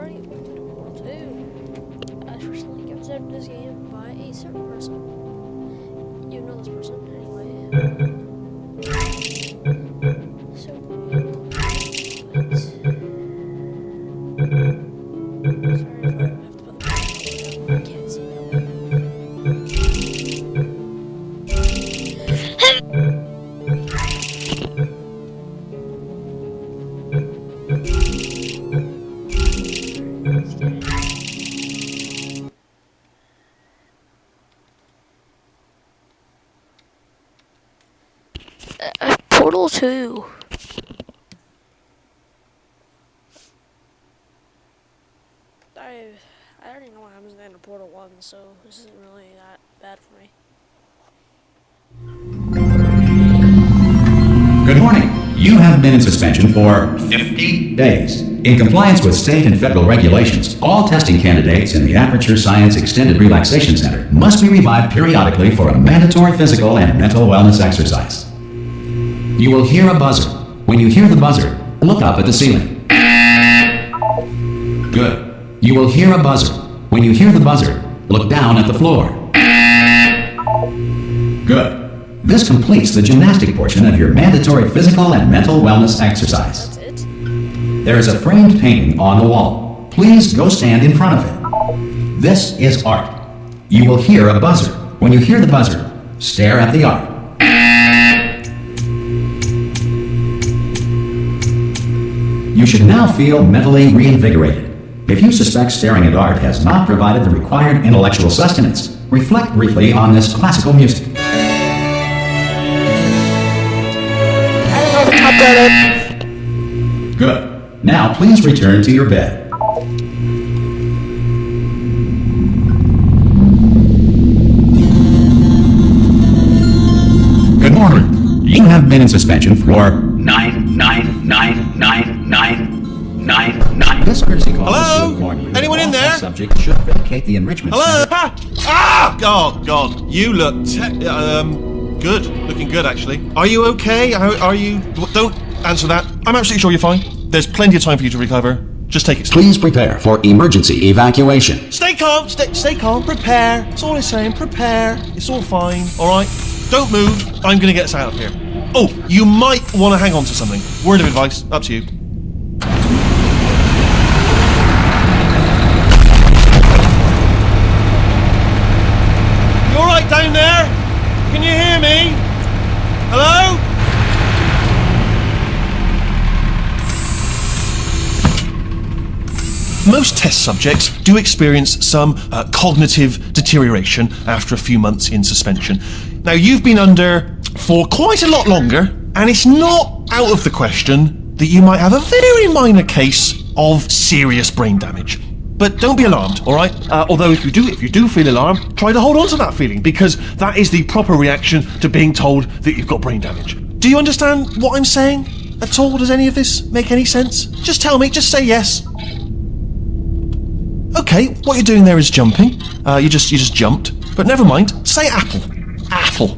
Friday welcome to Portal 2. I recently gifted out this game by a certain person. You know this person, anyway. So, let's... Sorry if I have to put the I can't see that. Portal 2. I already know what happens at the end of Portal 1, so this isn't really that bad for me. Good morning. You have been in suspension for 50 days. In compliance with state and federal regulations, all testing candidates in the Aperture Science Extended Relaxation Center must be revived periodically for a mandatory physical and mental wellness exercise. You will hear a buzzer. When you hear the buzzer, look up at the ceiling. Good. You will hear a buzzer. When you hear the buzzer, look down at the floor. Good. This completes the gymnastic portion of your mandatory physical and mental wellness exercise. That's it. There is a framed painting on the wall. Please go stand in front of it. This is art. You will hear a buzzer. When you hear the buzzer, stare at the art. You should now feel mentally reinvigorated. If you suspect staring at art has not provided the required intellectual sustenance, reflect briefly on this classical music. Good. Now please return to your bed. Good morning. You have been in suspension for 9999999. This courtesy call Hello? is to inform you that Anyone in all there? subject should vacate the enrichment Hello? center. Ah! Oh, God. You look good. Looking good, actually. Are you okay? Are you... Don't answer that. I'm absolutely sure you're fine. There's plenty of time for you to recover. Just take it slow. Please prepare for emergency evacuation. Stay calm. Stay calm. Prepare. That's all I'm saying. Prepare. It's all fine. All right? Don't move. I'm going to get us out of here. Oh, you might want to hang on to something. Word of advice. Up to you. You all right down there? Can you hear me? Hello? Most test subjects do experience some cognitive deterioration after a few months in suspension. Now, you've been under for quite a lot longer, and it's not out of the question that you might have a very minor case of serious brain damage. But don't be alarmed, all right? Although if you do feel alarmed, try to hold on to that feeling, because that is the proper reaction to being told that you've got brain damage. Do you understand what I'm saying at all? Does any of this make any sense? Just tell me, just say yes. Okay, what you're doing there is jumping. You just jumped. But never mind. Say apple. Apple.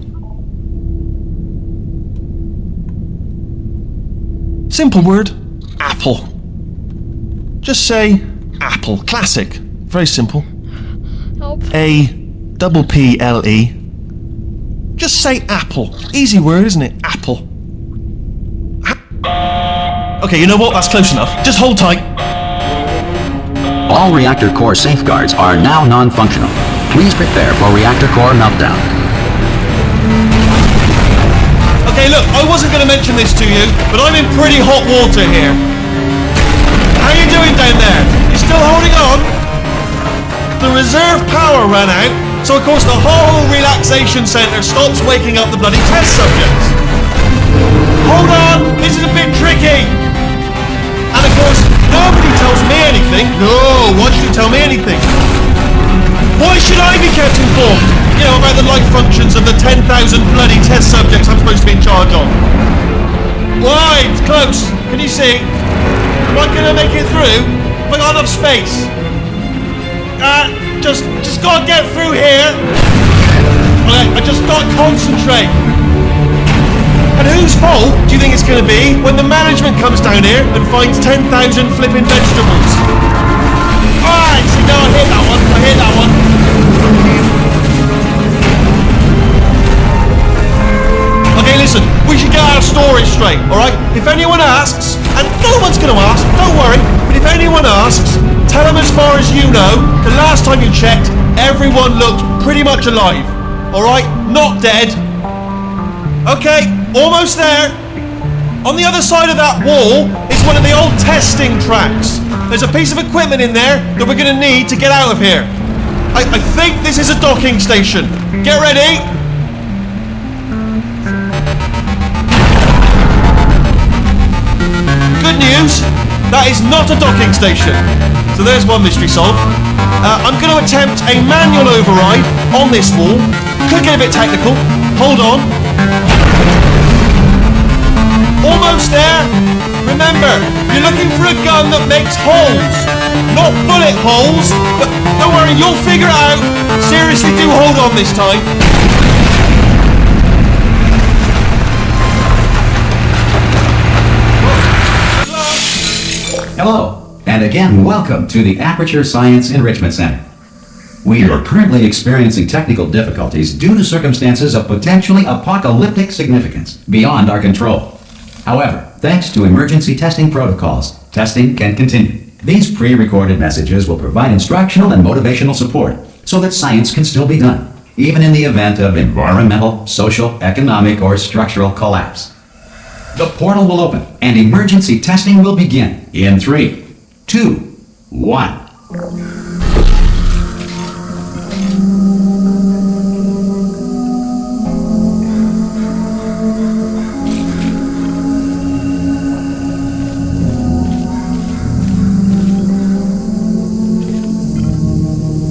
Simple word. Apple. Just say apple. Classic. Very simple. Help. A-double-P-L-E. Just say apple. Easy word, isn't it? Apple. Okay, you know what? That's close enough. Just hold tight. All reactor core safeguards are now non-functional. Please prepare for reactor core meltdown. Okay, look, I wasn't going to mention this to you, but I'm in pretty hot water here. How you doing down there? You still holding on? The reserve power ran out, so of course the whole relaxation centre stops waking up the bloody test subjects. Hold on, this is a bit tricky. And of course, nobody tells me anything. No, why should you tell me anything? Why should I be kept informed? You know, about the life functions of the 10,000 bloody test subjects I'm supposed to be in charge of. Why? It's close. Can you see? Am I gonna make it through? Have I got enough space? Just gotta get through here. Okay, I just gotta concentrate. And whose fault do you think it's going to be when the management comes down here and finds 10,000 flipping vegetables? story straight, alright? If anyone asks, and no one's gonna ask, don't worry, but if anyone asks, tell them as far as you know, the last time you checked, everyone looked pretty much alive. Alright? Not dead. Okay, almost there. On the other side of that wall is one of the old testing tracks. There's a piece of equipment in there that we're gonna need to get out of here. I think this is a docking station. Get ready. Good news, that is not a docking station. So there's one mystery solved. I'm going to attempt a manual override on this wall. Could get a bit technical. Hold on. Almost there. Remember, you're looking for a gun that makes holes. Not bullet holes, but don't worry, you'll figure it out. Seriously, do hold on this time. Hello, and again, welcome to the Aperture Science Enrichment Center. We are currently experiencing technical difficulties due to circumstances of potentially apocalyptic significance beyond our control. However, thanks to emergency testing protocols, testing can continue. These pre-recorded messages will provide instructional and motivational support so that science can still be done, even in the event of environmental, social, economic, or structural collapse. The portal will open and emergency testing will begin in 3, 2, 1.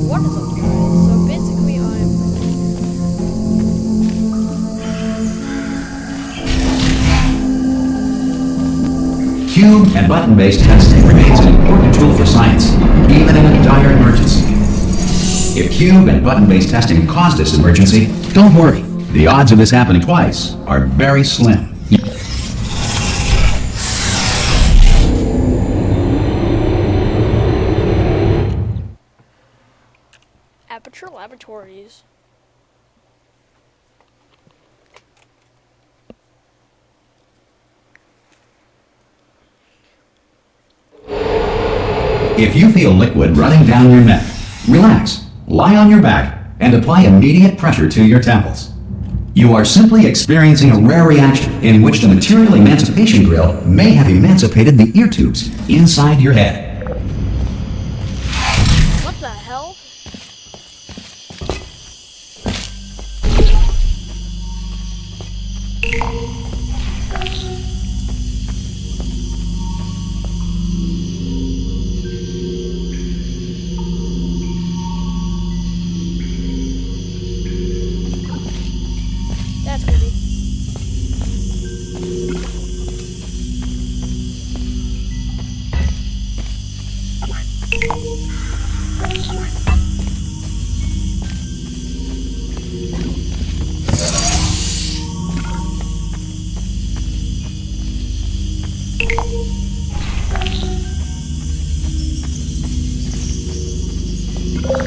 What is up, guys? So basically, Cube and button-based testing remains an important tool for science, even in a dire emergency. If cube and button-based testing caused this emergency, don't worry. The odds of this happening twice are very slim. Aperture Laboratories. If you feel liquid running down your neck, relax, lie on your back, and apply immediate pressure to your temples. You are simply experiencing a rare reaction in which the material emancipation grill may have emancipated the ear tubes inside your head. What the hell? That's creepy.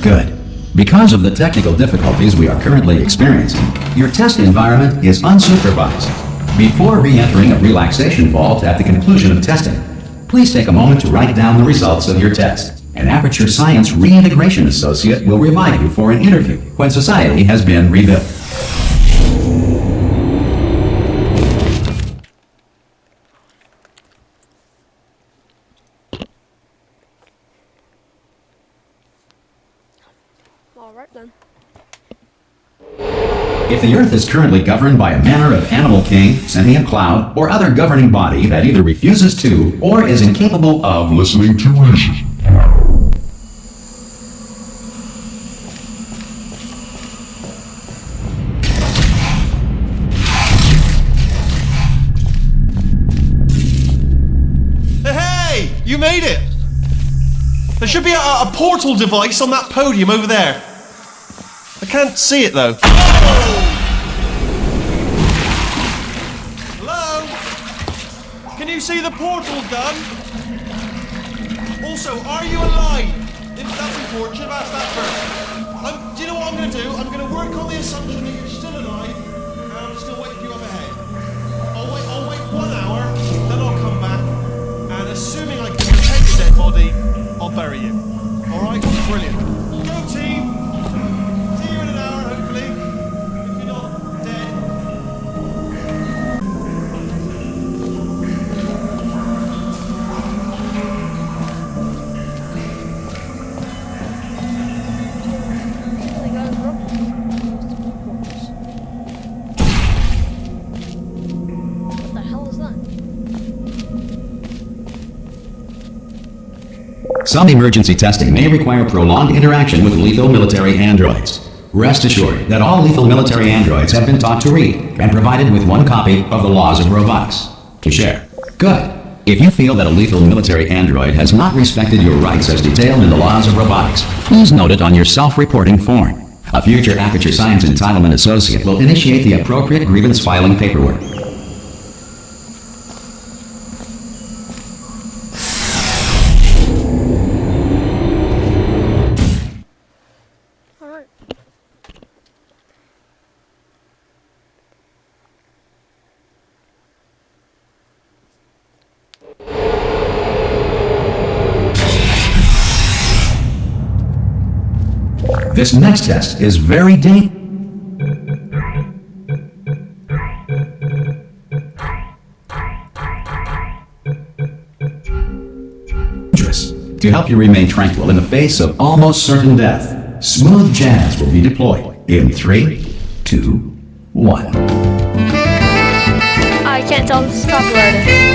Good. Because of the technical difficulties we are currently experiencing, your test environment is unsupervised. Before re-entering a relaxation vault at the conclusion of testing, please take a moment to write down the results of your test. An Aperture Science Reintegration Associate will revive you for an interview when society has been rebuilt. Alright then. If the Earth is currently governed by a manner of animal king, sentient cloud, or other governing body that either refuses to or is incapable of listening to reason, Hey, you made it! There should be a portal device on that podium over there. I can't see it though. Hello? Can you see the portal gun? Also, are you alive? If that's important, should have asked that first. Do you know what I'm going to do? I'm going to work on the assumption that you're still alive, and I'm still waiting for you up ahead. I'll wait I'll bury you. Alright? Brilliant. Go team! See you in an hour, hopefully. If you're not dead. They got a what the hell is that? Some emergency testing may require prolonged interaction with lethal military androids. Rest assured that all lethal military androids have been taught to read and provided with one copy of the laws of robotics to share. Good. If you feel that a lethal military android has not respected your rights as detailed in the laws of robotics, please note it on your self-reporting form. A future Aperture Science Entitlement Associate will initiate the appropriate grievance filing paperwork. Alright. This next test is very dangerous. To help you remain tranquil in the face of almost certain death, smooth jazz will be deployed in 3, 2, 1. I can't tell them to stop loading.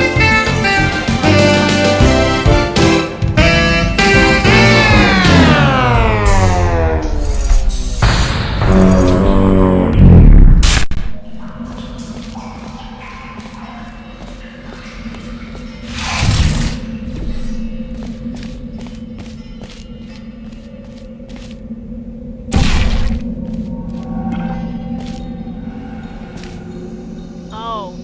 Oh.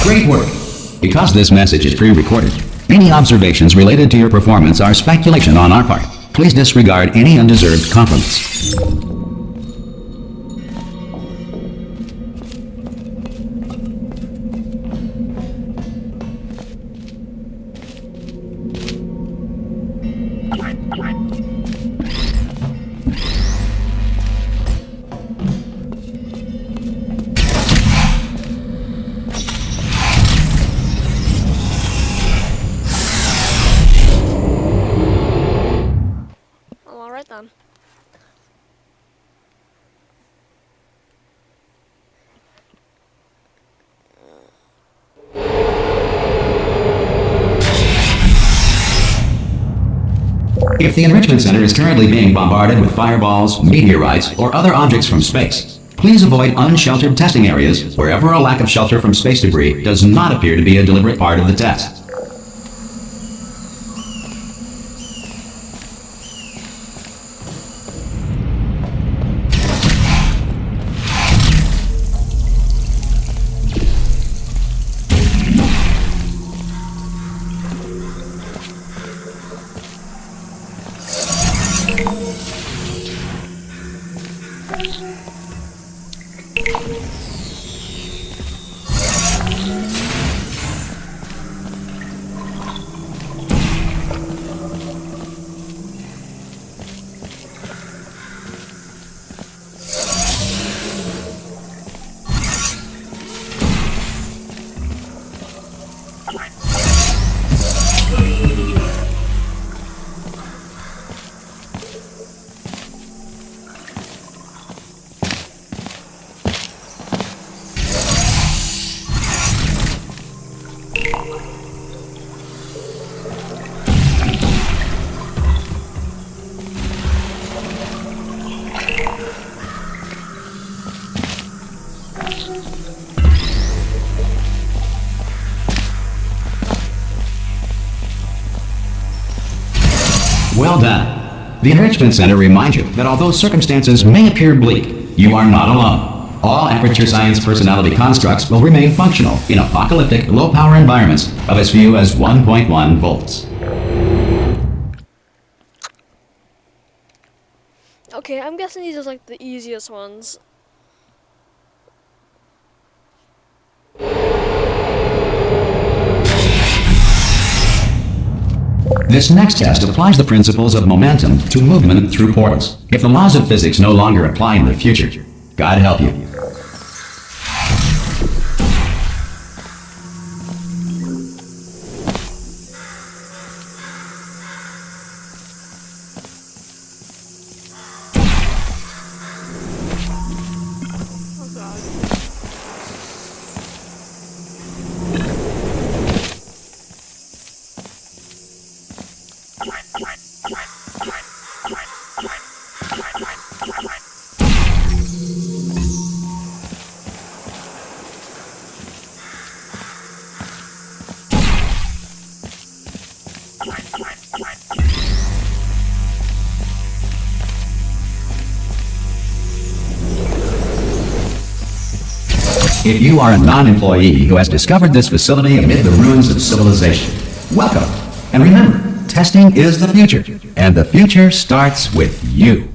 Great work! Because this message is pre-recorded, any observations related to your performance are speculation on our part. Please disregard any undeserved compliments. Alright then. If the Enrichment Center is currently being bombarded with fireballs, meteorites, or other objects from space, please avoid unsheltered testing areas wherever a lack of shelter from space debris does not appear to be a deliberate part of the test. Well done. The Enrichment Center reminds you that although circumstances may appear bleak, you are not alone. All Aperture Science personality constructs will remain functional in apocalyptic, low-power environments of as few as 1.1 volts. Okay, I'm guessing these are like the easiest ones. This next test applies the principles of momentum to movement through portals. If the laws of physics no longer apply in the future, God help you. Oh god. If you are a non-employee who has discovered this facility amid the ruins of civilization, welcome. And remember, testing is the future, and the future starts with you.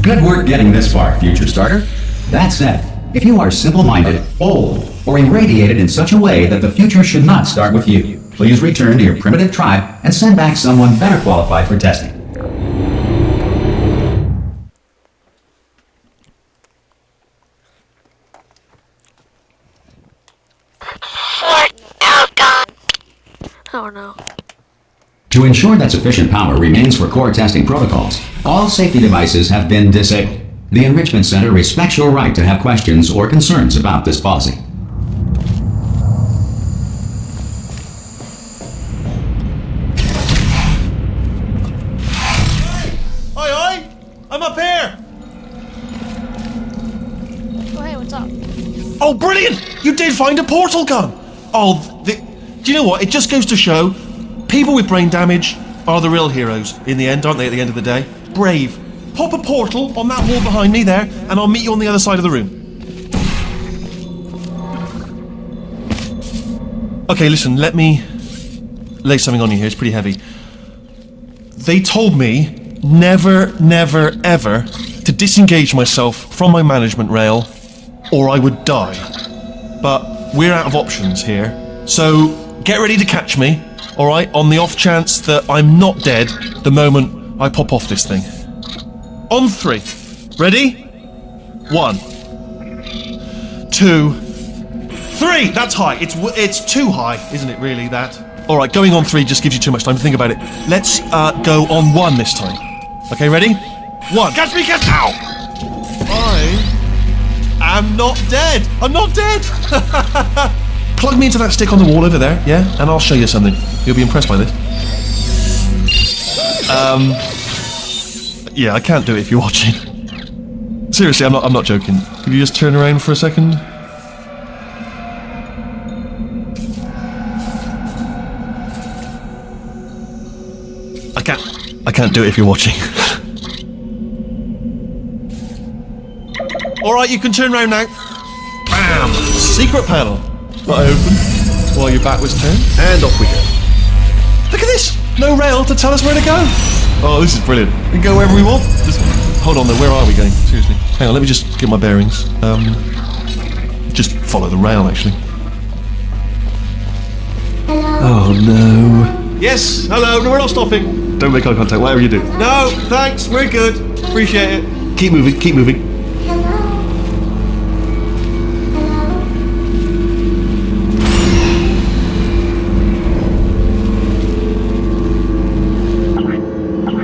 Good work getting this far, future starter. That said, if you are simple-minded, old, or irradiated in such a way that the future should not start with you, please return to your primitive tribe and send back someone better qualified for testing. Oh no. To ensure that sufficient power remains for core testing protocols, all safety devices have been disabled. The Enrichment Center respects your right to have questions or concerns about this policy. Oi, oi! I'm up here! Oh hey, what's up? Oh, brilliant! You did find a portal gun! Oh, do you know what? It just goes to show, people with brain damage are the real heroes in the end, aren't they, at the end of the day? Brave. Pop a portal on that wall behind me there, and I'll meet you on the other side of the room. Okay, listen, let me lay something on you here. It's pretty heavy. They told me never, never, ever to disengage myself from my management rail, or I would die. But we're out of options here, so get ready to catch me, alright, on the off chance that I'm not dead the moment I pop off this thing. On 3. Ready? 1, 2, 3! That's high. It's too high, isn't it, really, that? Alright, going on 3 just gives you too much time to think about it. Let's go on 1 this time. Okay, ready? 1. Catch me, catch! Ow! I am not dead! I'm not dead! Plug me into that stick on the wall over there, yeah? And I'll show you something. You'll be impressed by this. Yeah, I can't do it if you're watching. Seriously, I'm not joking. Could you just turn around for a second? I can't do it if you're watching. Alright, you can turn around now. Bam! Secret panel. That I opened while your back was turned. And off we go. Look at this! No rail to tell us where to go. Oh, this is brilliant. We can go wherever we want. Just hold on though, where are we going? Seriously. Hang on, let me just get my bearings. Just follow the rail, actually. Hello. Oh no. Yes, hello, no, we're not stopping. Don't make eye contact, whatever you do. No, thanks, we're good. Appreciate it. Keep moving, keep moving. Hello. Hello.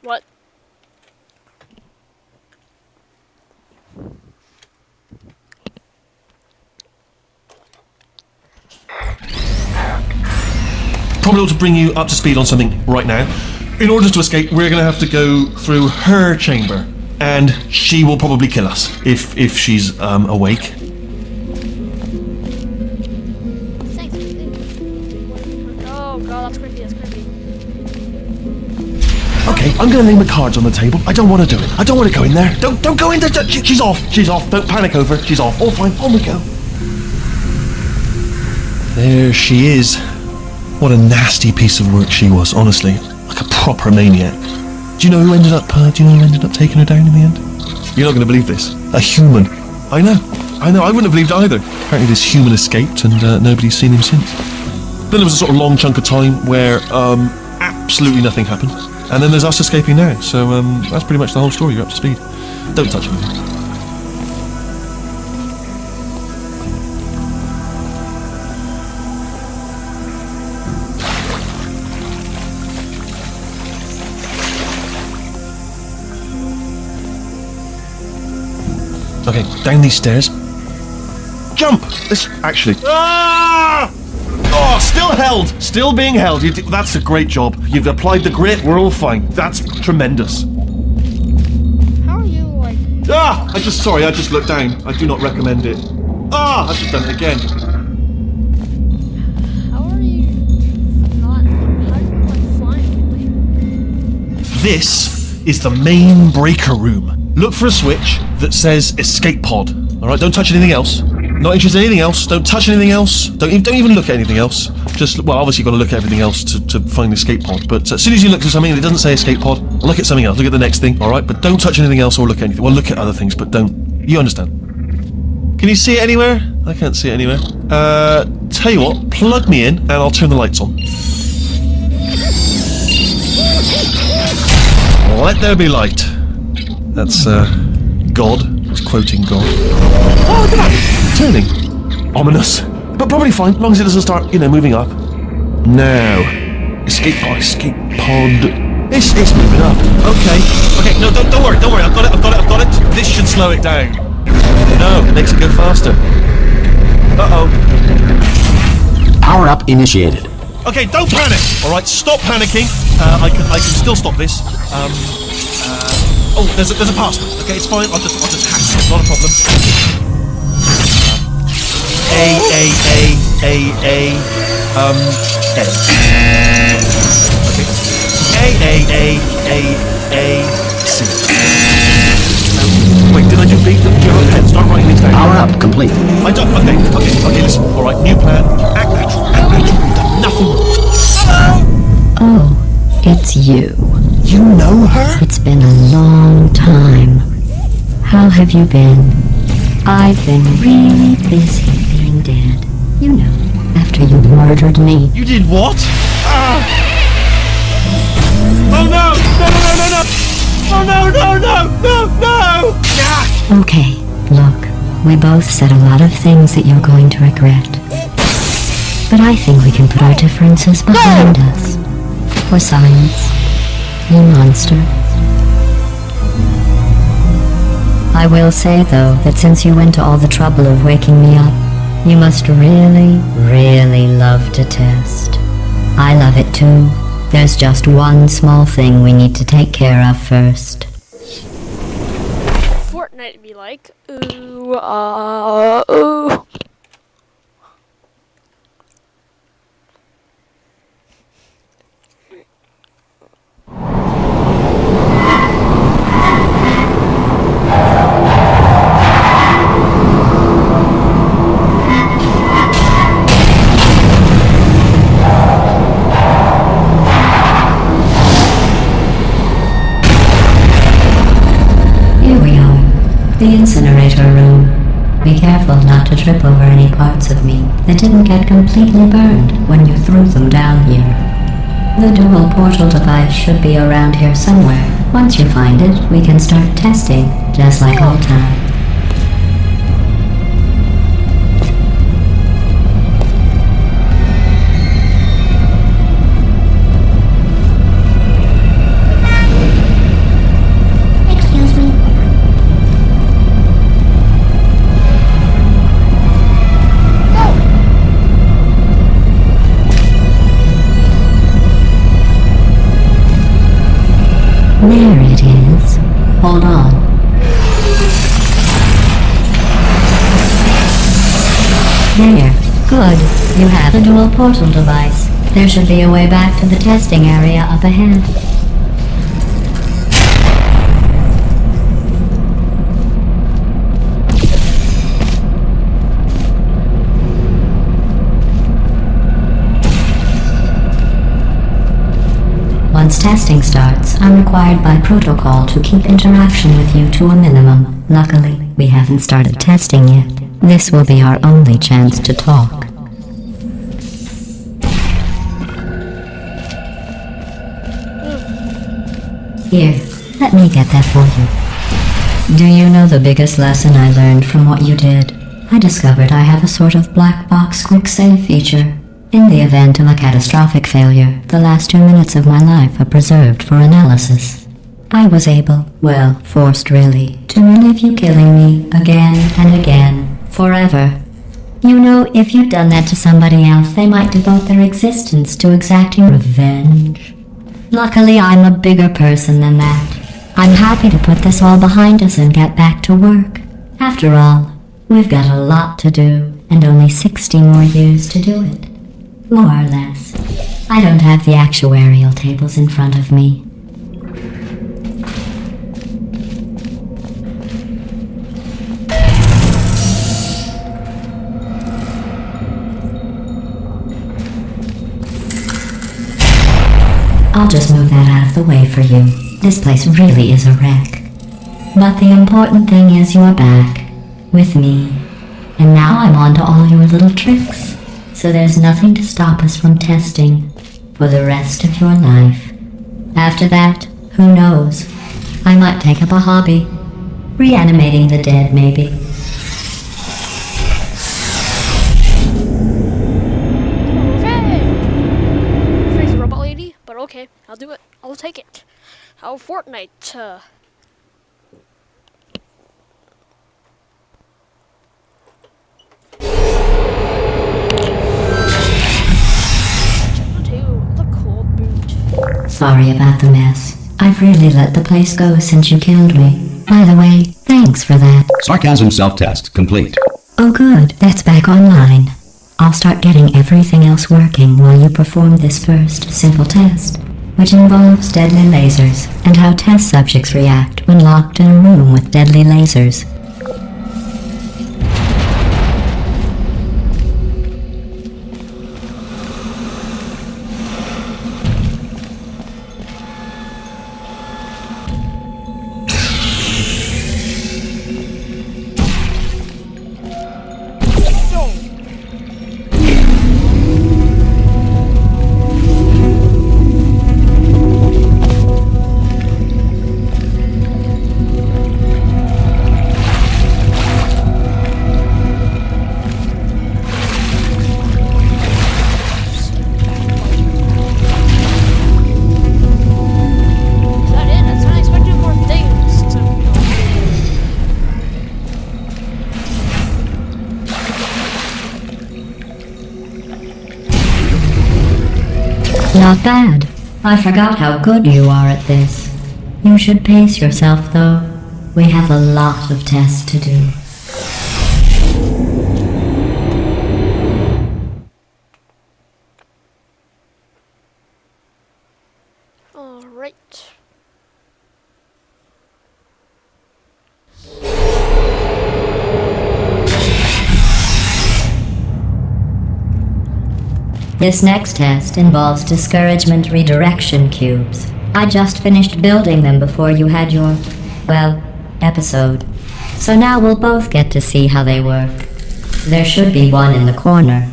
What? Probably ought to bring you up to speed on something right now. In order to escape, we're going to have to go through her chamber, and she will probably kill us if she's awake. Thanks. Oh god, that's creepy, that's creepy. Okay, I'm going to lay my cards on the table. I don't want to do it. I don't want to go in there. Don't go in there. She's off. She's off. Don't panic over. She's off. All fine. On we go. There she is. What a nasty piece of work she was, honestly. Like a proper maniac. Do you know who ended up taking her down in the end? You're not going to believe this. A human. I know. I wouldn't have believed it either. Apparently this human escaped and nobody's seen him since. Then there was a sort of long chunk of time where absolutely nothing happened. And then there's us escaping now. So that's pretty much the whole story. You're up to speed. Don't touch anything. Okay, down these stairs. Jump! This actually. Ah! Oh, still held! Still being held. That's a great job. You've applied the grit, we're all fine. That's tremendous. How are you, like... Ah! I just looked down. I do not recommend it. Ah! I've just done it again. How are you not... How are you, like, flying, really? This is the main breaker room. Look for a switch that says escape pod. Alright, don't touch anything else. Not interested in anything else. Don't touch anything else. Don't even look at anything else. Just, well, obviously you've got to look at everything else to find the escape pod. But as soon as you look at something and it doesn't say escape pod, look at something else. Look at the next thing, alright? But don't touch anything else or look at anything. Well, look at other things, but don't. You understand? Can you see it anywhere? I can't see it anywhere. Tell you what, plug me in and I'll turn the lights on. Let there be light. That's, God. He's quoting God. Oh, look at that! Turning. Ominous. But probably fine, as long as it doesn't start, moving up. Now. Escape pod. It's moving up. Okay, no, don't worry. I've got it. This should slow it down. No, it makes it go faster. Uh-oh. Power up initiated. Okay, don't panic! Alright, stop panicking. I can still stop this. Oh, there's a password. Okay, it's fine. I'll just hack it. Not a problem. A. Okay. C. Wait, did I just beat them? Your pen. Start writing these down. Power up complete. I don't. Okay. Listen. All right, new plan. Act natural. You've done nothing wrong. Hello. Oh, it's you. You know her? It's been a long time. How have you been? I've been really busy being dead. You know, after you murdered me. You did what? Oh no! Oh no! Ah! Okay, look, we both said a lot of things that you're going to regret. But I think we can put our differences behind us. For science. You monster. I will say, though, that since you went to all the trouble of waking me up, you must really, really love to test. I love it too, There's just one small thing we need to take care of first. Fortnite be like, ooh, ooh. The incinerator room. Be careful not to trip over any parts of me that didn't get completely burned when you threw them down here. The dual portal device should be around here somewhere. Once you find it, we can start testing, just like old times. There it is. Hold on. There. Good. You have a dual portal device. There should be a way back to the testing area up ahead. Once testing starts, I'm required by protocol to keep interaction with you to a minimum. Luckily, we haven't started testing yet. This will be our only chance to talk. Here, let me get that for you. Do you know the biggest lesson I learned from what you did? I discovered I have a sort of black box quick save feature. In the event of a catastrophic failure, the last 2 minutes of my life are preserved for analysis. I was able, well, forced really, to relive you killing me again and again, forever. You know, if you'd done that to somebody else, they might devote their existence to exacting revenge. Luckily, I'm a bigger person than that. I'm happy to put this all behind us and get back to work. After all, we've got a lot to do, and only 60 more years to do it. More or less. I don't have the actuarial tables in front of me. I'll just move that out of the way for you. This place really is a wreck. But the important thing is you're back. With me. And now I'm on to all your little tricks. So there's nothing to stop us from testing for the rest of your life. After that, who knows? I might take up a hobby. Reanimating the dead, maybe. Okay. Crazy robot lady, but okay, I'll do it. I'll take it. How Fortnite, Sorry about the mess. I've really let the place go since you killed me. By the way, thanks for that. Sarcasm self-test complete. Oh good, that's back online. I'll start getting everything else working while you perform this first simple test, which involves deadly lasers and how test subjects react when locked in a room with deadly lasers. Not bad. I forgot how good you are at this. You should pace yourself, though. We have a lot of tests to do. Alright. This next test involves discouragement redirection cubes. I just finished building them before you had your, well, episode. So now we'll both get to see how they work. There should be one in the corner.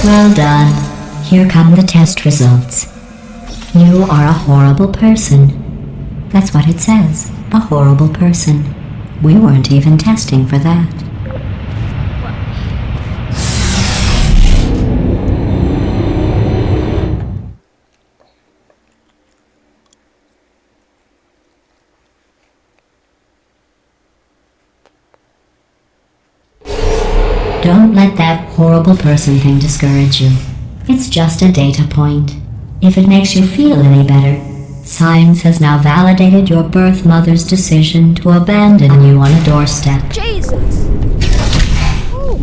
Well done. Here come the test results. You are a horrible person. That's what it says. A horrible person. We weren't even testing for that. Don't let that horrible person thing discourage you. It's just a data point. If it makes you feel any better, science has now validated your birth mother's decision to abandon you on a doorstep. Jesus! Oh.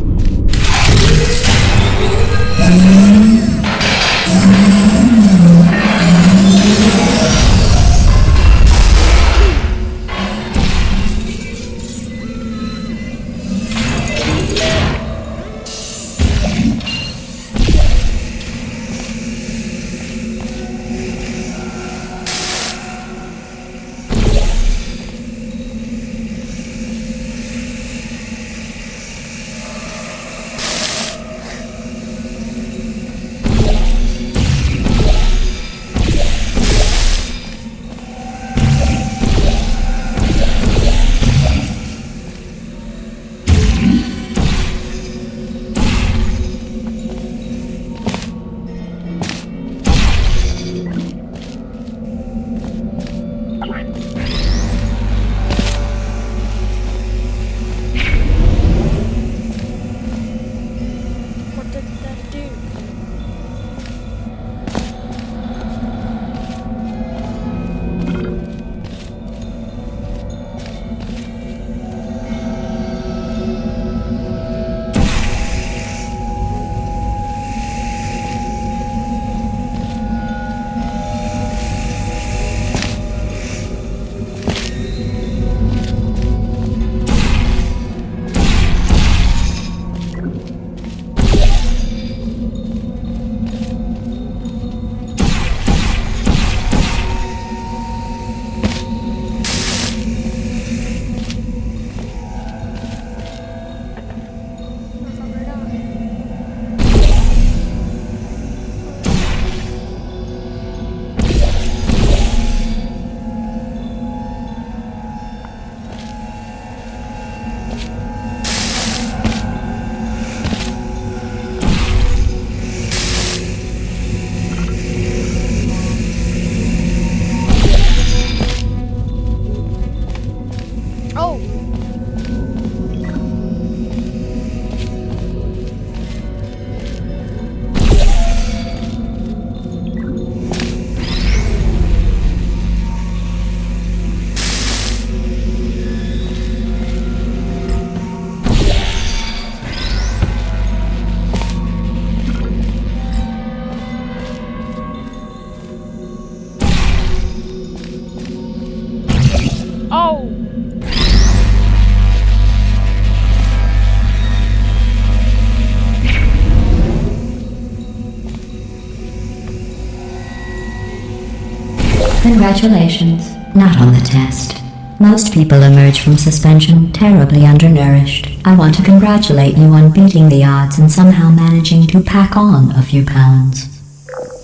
Congratulations. Not on the test. Most people emerge from suspension terribly undernourished. I want to congratulate you on beating the odds and somehow managing to pack on a few pounds.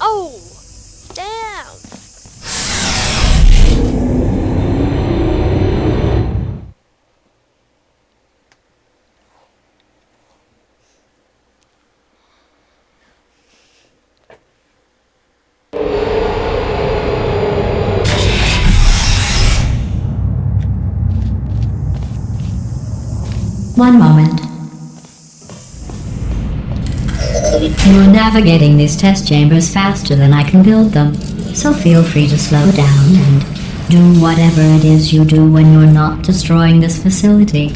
Oh! Damn! One moment. You're navigating these test chambers faster than I can build them, so feel free to slow down and do whatever it is you do when you're not destroying this facility.